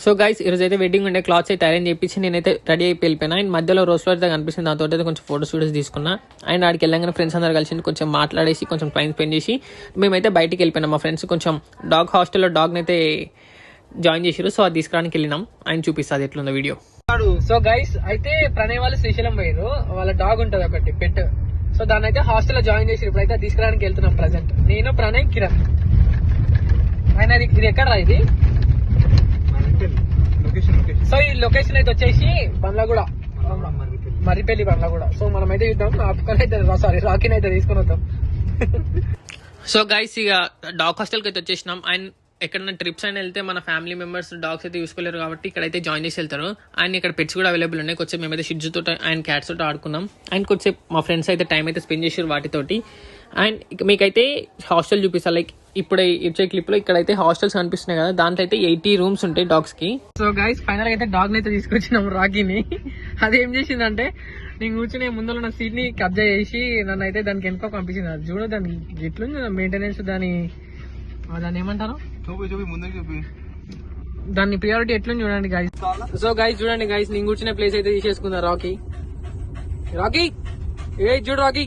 So guys ఈరోజు అయితే wedding ఉండే క్లాత్స్ అయితే అరేంజ్ చేయించి నేనైతే రెడీ అయిపోయి వెళ్ళిపోయినా. అండ్ మధ్యలో రోజ్ ఫ్లవర్స్ దగ్గర కనిపిస్తుంది, దాంతో అయితే కొంచెం ఫోటోస్ వీడియోస్ తీసుకున్నా. అండ్ ఆడికి వెళ్ళగానే ఫ్రెండ్స్ అందరు కలిసి కొంచెం మాట్లాడేసి కొంచెం టైం స్పెండ్ చేసి మేమైతే బయటికి వెళ్ళిపోయినాం. మా ఫ్రెండ్స్ కొంచెం డాగ్ హాస్టల్లో డాగ్ని అయితే జాయిన్ చేసారు, సో అది తీసుకురానికి వెళ్ళినాం. ఆయన చూపిస్తుంది ఎట్లుందో వీడియో. సో గైస్ అయితే ప్రణయ్ వాళ్ళు శ్రీశైలం పోయారు, వాళ్ళ డాగ్ ఉంటుంది ఒకటి పెట్. సో దాన్ని అయితే హాస్టల్లో జాయిన్ చేసి ఇప్పుడైతే తీసుకురానికి వెళ్తున్నాం ప్రజెంట్. నేను ప్రణయ్ కిరణ్. ఆయన ఇది ఎక్కడ ఇది? సో ఈ లొకేషన్ అయితే వచ్చేసి బండ్లగూడ, మర్రిపల్లి బండ్లగూడ. సో మనం అయితే చూద్దాం, రాకీని అయితే తీసుకుని వద్దాం. సో గైస్ ఇక డాగ్ హాస్టల్ కి అయితే వచ్చేసినాం. అండ్ ఎక్కడైనా ట్రిప్స్ అయినా వెళ్తే మన ఫ్యామిలీ మెంబర్స్ డాగ్స్ అయితే చూసుకోలేరు కాబట్టి ఇక్కడైతే జాయిన్ చేసి వెళ్తారు. అండ్ ఇక్కడ పెట్స్ కూడా అవైలబుల్ ఉన్నాయి. కొంచెం మేమైతే షిడ్జు తోటి అండ్ క్యాట్స్ తోటి ఆడుకున్నాం. అండ్ కొంచెం మా ఫ్రెండ్స్ అయితే టైం అయితే స్పెండ్ చేసారు వాటితోటి. అండ్ మీకైతే హాస్టల్ చూపిస్తా. లైక్ ఇప్పుడు ఇచ్చే క్లిప్ లో ఇక్కడైతే హాస్టల్స్ కనిపిస్తున్నాయి కదా, దాంట్లో అయితే 80 రూమ్స్ ఉంటాయి డాగ్స్ కి. సో గైస్ ఫైనల్ అయితే డాగ్ అయితే తీసుకొచ్చినాం రాకీని. అది ఏం చేసిందంటే నేను కూర్చునే ముందు నా సీట్ ని కబ్జా చేసి నన్ను అయితే దానికి వెనుక పంపించింది. అది చూడ దాని ఎట్లుంది మెయింటెనెన్స్, దాని ఏమంటారు, దాన్ని ప్రియారిటీ ఎట్లుంది చూడండి గైస్. సో గైస్ చూడండి గైస్, నేను కూర్చునే ప్లేస్ అయితే తీసేసుకున్నా రాకీ. ఏ చూడు రాకీ.